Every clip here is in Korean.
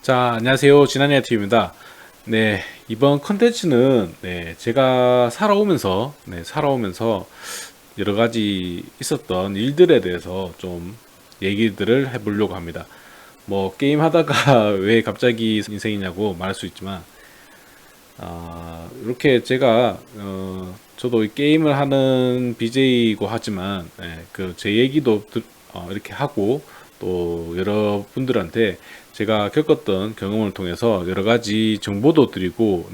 자, 안녕하세요. 진한이야 TV입니다. 네, 이번 컨텐츠는 제가 살아오면서 여러 가지 있었던 일들에 대해서 좀 얘기들을 해보려고 합니다. 뭐 게임 하다가 왜 갑자기 인생이냐고 말할 수 있지만, 이렇게 제가 저도 이 게임을 하는 BJ이고 하지만 그 제 얘기도 이렇게 하고 또 여러분들한테 제가 겪었던 경험을 통해서 여러 가지 정보도 드리고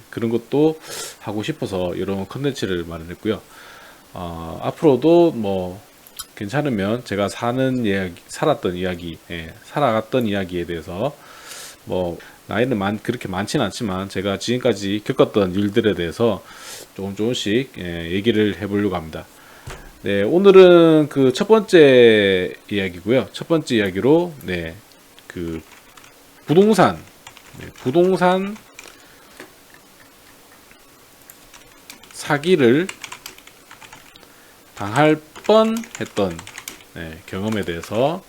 그런 것도 하고 싶어서 이런 컨텐츠를 마련했고요. 앞으로도 뭐 괜찮으면 제가 살았던 이야기, 살아갔던 이야기에 대해서 뭐 나이는 그렇게 많지는 않지만 제가 지금까지 겪었던 일들에 대해서 조금씩 얘기를 해보려고 합니다. 네, 오늘은 그 첫 번째 이야기고요. 첫 번째 이야기로 그 부동산 사기를 당할 뻔했던 경험에 대해서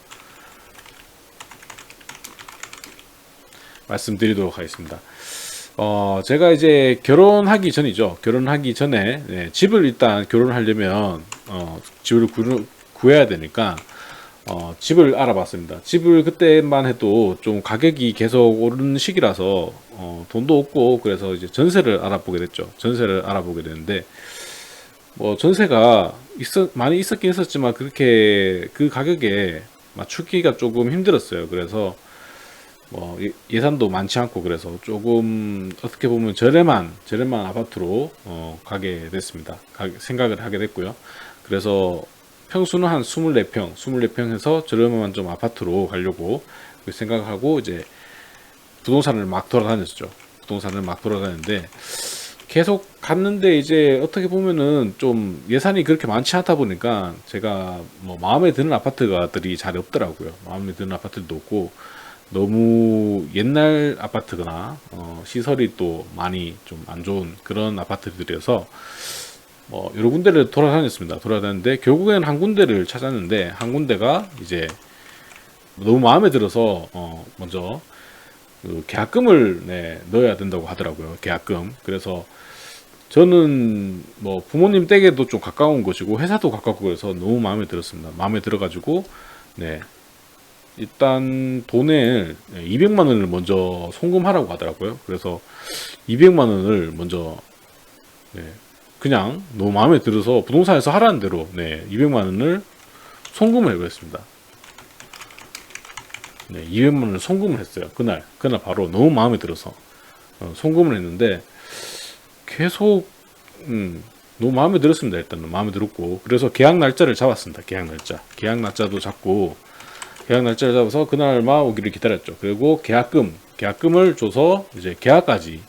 말씀드리도록 하겠습니다. 제가 이제 결혼하기 전이죠. 결혼하기 전에 집을 일단 결혼하려면 집을 구해야 되니까 집을 알아봤습니다. 집을 그때만 해도 좀 가격이 계속 오르는 시기라서 돈도 없고 그래서 이제 전세를 알아보게 됐죠. 전세를 알아보게 됐는데 뭐 전세가 많이 있었긴 있었지만 그렇게 그 가격에 맞추기가 조금 힘들었어요. 그래서 뭐 예산도 많지 않고 그래서 조금 어떻게 보면 저렴한 아파트로 가게 됐습니다. 생각을 하게 됐고요. 그래서 평수는 한 24평 해서 저렴한 좀 아파트로 가려고 생각하고 이제 부동산을 막 돌아다녔죠. 부동산을 막 돌아다녔는데 계속 갔는데 이제 어떻게 보면은 좀 예산이 그렇게 많지 않다 보니까 제가 뭐 마음에 드는 아파트가들이 잘 없더라고요. 마음에 드는 아파트도 없고 너무 옛날 아파트거나 시설이 또 많이 좀 안 좋은 그런 아파트들이어서 뭐 여러 군데를 돌아다녔습니다. 돌아다녔는데 결국에는 한 군데를 찾았는데 한 군데가 이제 너무 마음에 들어서 먼저 그 계약금을 넣어야 된다고 하더라고요. 계약금. 그래서 저는 뭐 부모님 댁에도 좀 가까운 곳이고 회사도 가깝고 그래서 너무 마음에 들었습니다. 마음에 들어가지고 일단 돈을 200만 원을 먼저 송금하라고 하더라고요. 그래서 200만 원을 먼저 그냥 너무 마음에 들어서 부동산에서 하라는 대로 200만 원을 송금을 해버렸습니다. 200만 원을 송금을 했어요. 그날 바로 너무 마음에 들어서 송금을 했는데 계속 너무 마음에 들었습니다. 일단은 마음에 들었고 그래서 계약 날짜를 잡았습니다. 계약 날짜도 잡고 계약 날짜를 잡아서 그날만 오기를 기다렸죠. 그리고 계약금을 줘서 이제 계약까지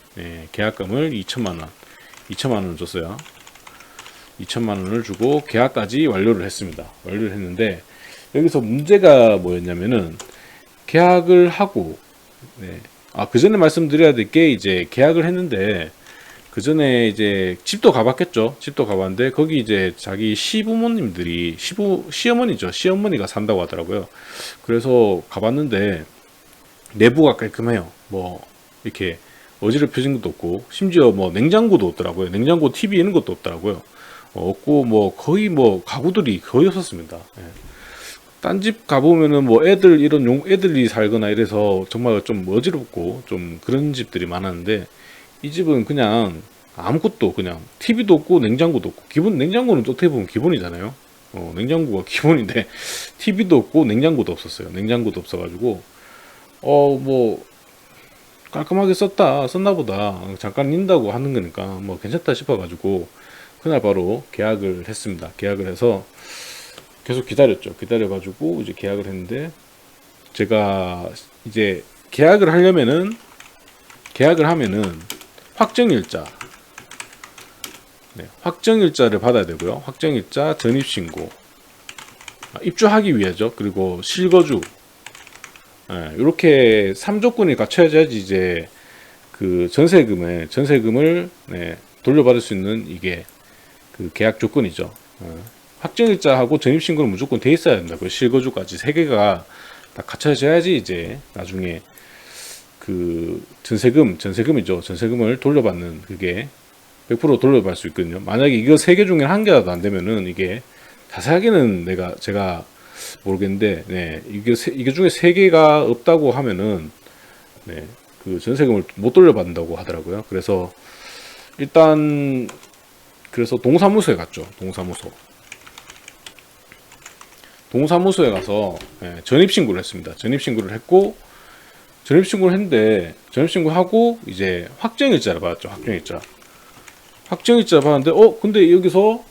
계약금을 2천만 원을 줬어요. 2천만 원을 주고 계약까지 완료를 했습니다. 완료를 했는데 여기서 문제가 뭐였냐면은 계약을 하고 그 전에 말씀드려야 될 게 이제 계약을 했는데 그 전에 이제 집도 가봤겠죠. 집도 가봤는데 거기 이제 자기 시부모님들이 시어머니가 산다고 하더라고요. 그래서 가봤는데 내부가 깔끔해요. 뭐 이렇게 어지럽혀진 것도 없고 심지어 뭐 냉장고도 없더라고요. 냉장고 TV 있는 것도 없더라고요. 없고 뭐 거의 뭐 가구들이 거의 없었습니다. 딴 집 가보면은 뭐 애들이 살거나 이래서 정말 좀 어지럽고 좀 그런 집들이 많았는데 이 집은 그냥 아무것도 그냥 TV도 없고 냉장고도 없고 냉장고는 어떻게 보면 기본이잖아요. 냉장고가 기본인데 TV도 없고 냉장고도 없었어요. 냉장고도 없어가지고 뭐 깔끔하게 썼나 보다. 잠깐 인다고 하는 거니까 뭐 괜찮다 싶어가지고 그날 바로 계약을 했습니다. 계약을 해서 계속 기다렸죠. 기다려가지고 이제 계약을 했는데 제가 이제 계약을 하면은 확정일자를 받아야 되고요. 확정일자, 전입신고, 입주하기 위해죠. 그리고 실거주, 이렇게 3조건이 갖춰야지 이제 그 전세금을 돌려받을 수 있는 이게 그 계약 조건이죠. 확정일자하고 전입신고는 무조건 돼 있어야 된다고요. 실거주까지 3개가 다 갖춰져야지 이제 나중에 그 전세금이죠. 전세금을 돌려받는 그게 100% 돌려받을 수 있거든요. 만약에 이거 세 개 중에 한 개라도 안 되면은 이게 자세하게는 제가 모르겠는데, 네, 이게 중에 세 개가 없다고 하면은, 네, 그 전세금을 못 돌려받는다고 하더라고요. 그래서 일단 그래서 동사무소에 갔죠. 동사무소에 가서 전입신고를 했습니다. 전입신고를 했는데 전입신고하고 이제 확정일자를 받았죠. 확정일자 받았는데 근데 여기서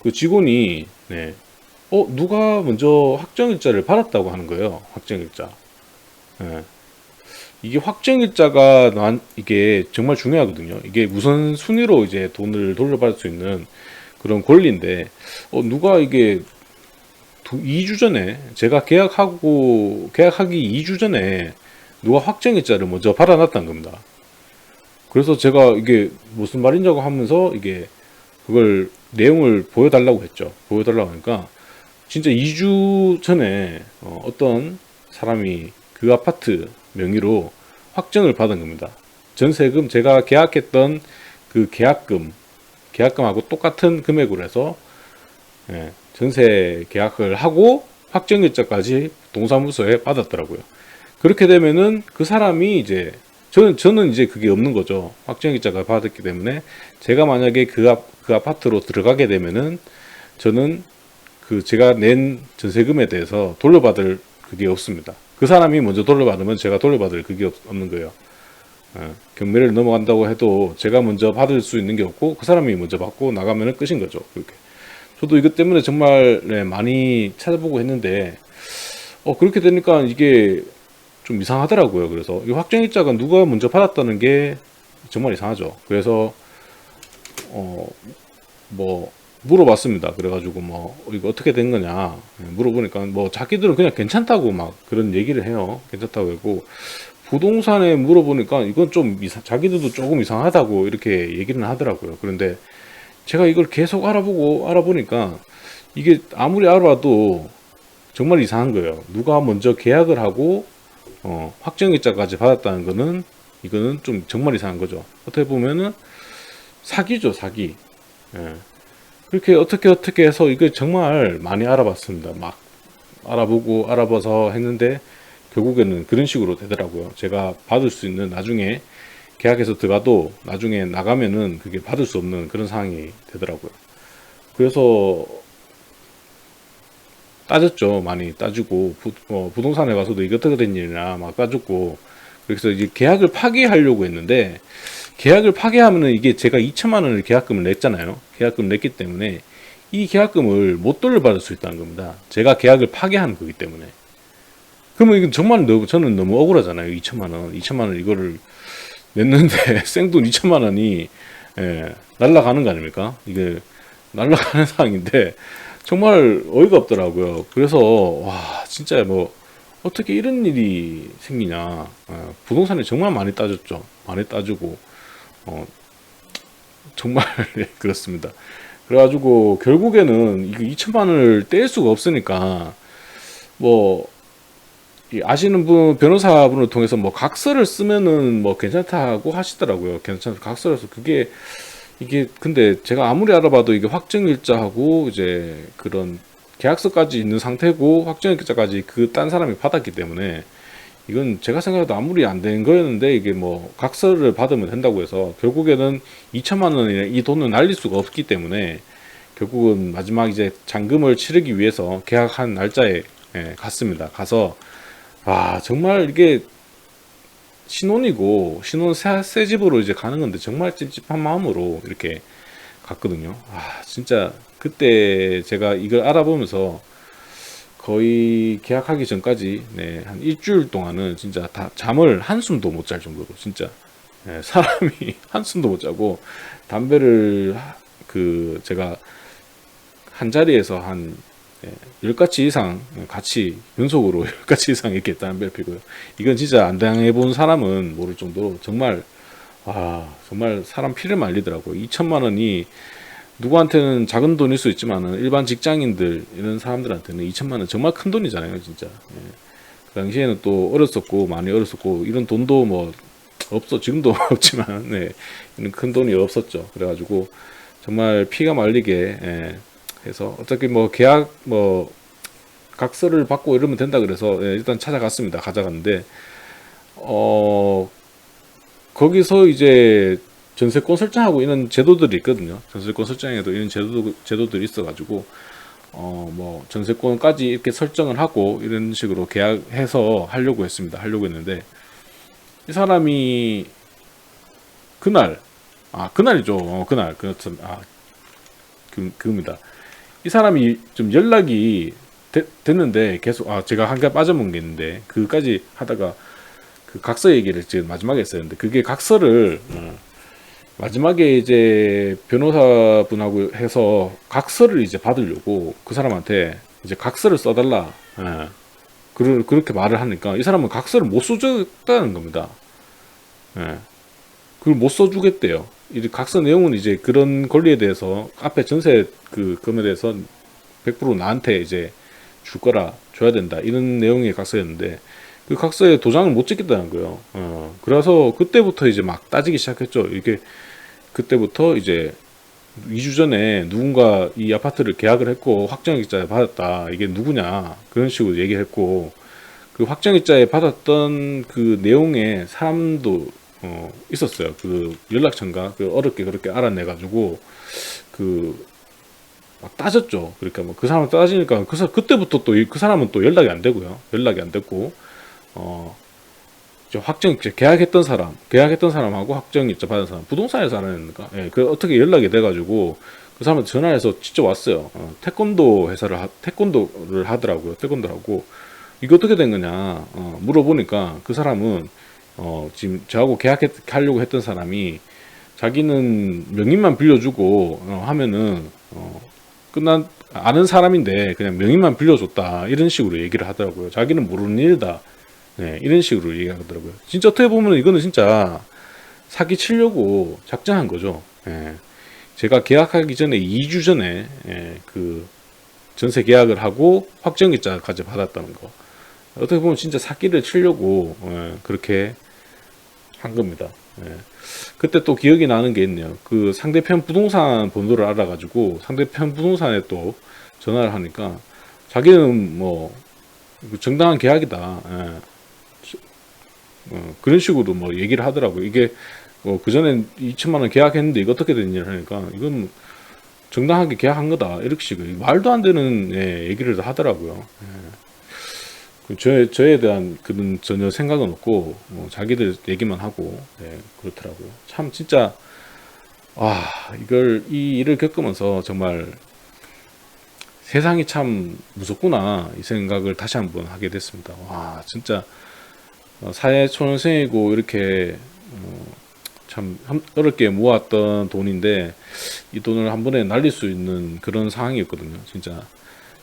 그 직원이 누가 먼저 확정일자를 받았다고 하는 거예요. 확정일자. 이게 확정일자가 이게 정말 중요하거든요. 이게 우선 순위로 이제 돈을 돌려받을 수 있는 그런 권리인데 누가 이게 2주 전에 제가 계약하기 2주 전에 누가 확정일자를 먼저 받아놨다는 겁니다. 그래서 제가 이게 무슨 말인지 하면서 이게 그걸 내용을 보여달라고 했죠. 보여달라고 하니까 진짜 2주 전에 어떤 사람이 그 아파트 명의로 확정을 받은 겁니다. 전세금 제가 계약했던 그 계약금하고 똑같은 금액으로 해서 전세 계약을 하고 확정일자까지 동사무소에 받았더라고요. 그렇게 되면은 그 사람이 이제 저는 이제 그게 없는 거죠. 확정일자가 받았기 때문에 제가 만약에 그 아파트로 들어가게 되면은 저는 그 제가 낸 전세금에 대해서 돌려받을 그게 없습니다. 그 사람이 먼저 돌려받으면 제가 돌려받을 그게 없는 거예요. 경매를 넘어간다고 해도 제가 먼저 받을 수 있는 게 없고 그 사람이 먼저 받고 나가면은 끝인 거죠. 그렇게. 저도 이것 때문에 정말 많이 찾아보고 했는데 그렇게 되니까 이게 좀 이상하더라고요. 그래서 이 확정일자가 누가 먼저 받았다는 게 정말 이상하죠. 그래서 뭐 물어봤습니다. 그래가지고 이거 어떻게 된 거냐 물어보니까 자기들은 그냥 괜찮다고 막 그런 얘기를 해요. 괜찮다고 하고 부동산에 물어보니까 이건 좀 자기들도 조금 이상하다고 이렇게 얘기는 하더라고요. 그런데 제가 이걸 계속 알아보니까 이게 아무리 알아봐도 정말 이상한 거예요. 누가 먼저 계약을 하고 확정일자까지 받았다는 거는 이거는 좀 정말 이상한 거죠. 어떻게 보면은 사기죠, 사기. 그렇게 어떻게 해서 이걸 정말 많이 알아봤습니다. 막 알아봐서 했는데 결국에는 그런 식으로 되더라고요. 제가 받을 수 있는 나중에 계약해서 들어가도 나중에 나가면은 그게 받을 수 없는 그런 상황이 되더라고요. 그래서 따졌죠. 많이 따지고 부동산에 가서도 이게 어떻게 된 일이냐 막 따졌고 그래서 이제 계약을 파기하려고 했는데 계약을 파기하면은 이게 제가 2천만 원을 계약금을 냈잖아요. 계약금을 냈기 때문에 이 계약금을 못 돌려받을 수 있다는 겁니다. 제가 계약을 파기한 거기 때문에. 그러면 이건 정말 저는 너무 억울하잖아요. 2천만 원 이거를 냈는데 생돈 2천만 원이 날라가는 거 아닙니까? 이게 날라가는 상황인데 정말 어이가 없더라고요. 그래서 와 진짜 어떻게 이런 일이 생기냐. 부동산에 정말 많이 따졌죠. 많이 따지고 정말 그렇습니다. 그래가지고 결국에는 이거 2천만 원을 뗄 수가 없으니까 아시는 분 변호사분을 통해서 각서를 쓰면은 괜찮다고 하시더라고요. 각서라서 이게 근데 제가 아무리 알아봐도 이게 확정일자하고 이제 그런 계약서까지 있는 상태고 확정일자까지 그 딴 사람이 받았기 때문에 이건 제가 생각해도 아무리 안 된 거였는데 이게 각서를 받으면 된다고 해서 결국에는 2천만 원의 이 돈을 날릴 수가 없기 때문에 결국은 마지막 이제 잔금을 치르기 위해서 계약한 날짜에 갔습니다. 가서 정말 이게 신혼 새 집으로 이제 가는 건데 정말 찝찝한 마음으로 이렇게 갔거든요. 진짜 그때 제가 이걸 알아보면서 거의 계약하기 전까지 한 일주일 동안은 진짜 다 잠을 한숨도 못 잘 정도로 진짜 사람이 한숨도 못 자고 담배를 제가 한 자리에서 한 10가지 이상 같이 연속으로 10가지 이상 이렇게 담배를 피고요. 이건 진짜 안 당해본 사람은 모를 정도로 정말 정말 사람 피를 말리더라고요. 2천만 원이 누구한테는 작은 돈일 수 있지만은 일반 직장인들 이런 사람들한테는 2천만 원 정말 큰 돈이잖아요, 진짜. 당시에는 또 어렸었고 많이 어렸었고 이런 돈도 뭐 없어 지금도 없지만 네, 이런 큰 돈이 없었죠. 그래가지고 정말 피가 말리게 해서 어차피 뭐 계약 뭐 각서를 받고 이러면 된다 그래서 일단 찾아갔습니다. 가져갔는데 거기서 이제 전세권 설정하고 이런 제도들이 있거든요. 전세권 설정에도 이런 제도들이 있어가지고 뭐 전세권까지 이렇게 설정을 하고 이런 식으로 계약해서 하려고 했습니다. 하려고 했는데 이 사람이 그날이죠. 그날 그겁니다. 이 사람이 좀 연락이 됐는데 계속 제가 한 개 빠져본 게 있는데 그까지 하다가 그 각서 얘기를 지금 마지막에 했었는데 그게 각서를 마지막에 이제 변호사분하고 해서 각서를 이제 받으려고 그 사람한테 이제 각서를 써달라. 그렇게 말을 하니까 이 사람은 각서를 못 써주겠다는 겁니다. 그걸 못 써주겠대요. 이 각서 내용은 이제 그런 권리에 대해서 앞에 전세 그 금에 대해서 100% 나한테 이제 줄 거라 줘야 된다 이런 내용의 각서였는데 그 각서에 도장을 못 찍겠다는 거예요. 그래서 그때부터 이제 막 따지기 시작했죠. 이게 그때부터 이제 2주 전에 누군가 이 아파트를 계약을 했고 확정일자에 받았다. 이게 누구냐 그런 식으로 얘기를 했고 그 확정일자에 받았던 그 내용에 사람도 있었어요. 그 연락처인가 그 어렵게 그렇게 알아내가지고 그 막 따졌죠. 그러니까 뭐 그 사람 따지니까 그때부터 또 그 사람은 또 연락이 안 되고요. 연락이 안 됐고 확정일자 계약했던 사람하고 확정일자 받은 사람 부동산에서 알아냈는가? 그 어떻게 연락이 돼가지고 그 사람한테 전화해서 직접 왔어요. 태권도를 하더라고요. 태권도라고 이게 어떻게 된 거냐 물어보니까 그 사람은 지금 저하고 계약하려고 했던 사람이 자기는 명의만 빌려주고 하면은 아는 사람인데 그냥 명의만 빌려줬다 이런 식으로 얘기를 하더라고요. 자기는 모르는 일이다. 이런 식으로 얘기하더라고요. 진짜 어떻게 보면 이거는 진짜 사기 치려고 작정한 거죠. 제가 계약하기 전에 2주 전에 그 전세 계약을 하고 확정일자까지 받았다는 거. 어떻게 보면 진짜 사기를 치려고 그렇게 한 겁니다. 그때 또 기억이 나는 게 있네요. 그 상대편 부동산 번호를 알아가지고 상대편 부동산에 또 전화를 하니까 자기는 뭐 정당한 계약이다. 그런 식으로 뭐 얘기를 하더라고요. 이게 그 전에 2천만 원 계약했는데 이거 어떻게 됐냐 하니까 이건 정당하게 계약한 거다. 이렇게 식으로 말도 안 되는 얘기를 하더라고요. 저에 대한 그런 전혀 생각은 없고 자기들 얘기만 하고 그렇더라고요. 참 진짜 이 일을 겪으면서 정말 세상이 참 무섭구나 이 생각을 다시 한번 하게 됐습니다. 와 진짜 사회초년생이고 이렇게 참 어렵게 모았던 돈인데 이 돈을 한 번에 날릴 수 있는 그런 상황이었거든요. 진짜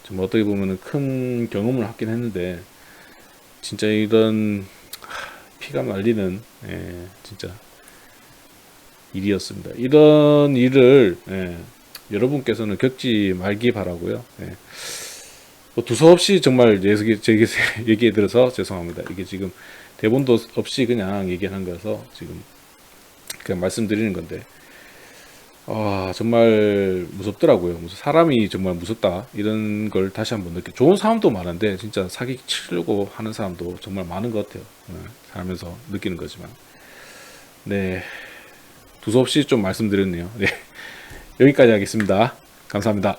좀 어떻게 보면 큰 경험을 하긴 했는데 진짜 이런 피가 말리는 진짜 일이었습니다. 이런 일을 여러분께서는 겪지 말기 바라고요. 뭐 두서없이 정말 제게 얘기해 드려서 죄송합니다. 이게 지금 대본도 없이 그냥 얘기하는 거라서 지금 그냥 말씀드리는 건데 정말 무섭더라고요. 사람이 정말 무섭다 이런 걸 다시 한번 좋은 사람도 많은데 진짜 사기 치려고 하는 사람도 정말 많은 것 같아요. 살면서 느끼는 거지만 두서없이 좀 말씀드렸네요. 여기까지 하겠습니다. 감사합니다.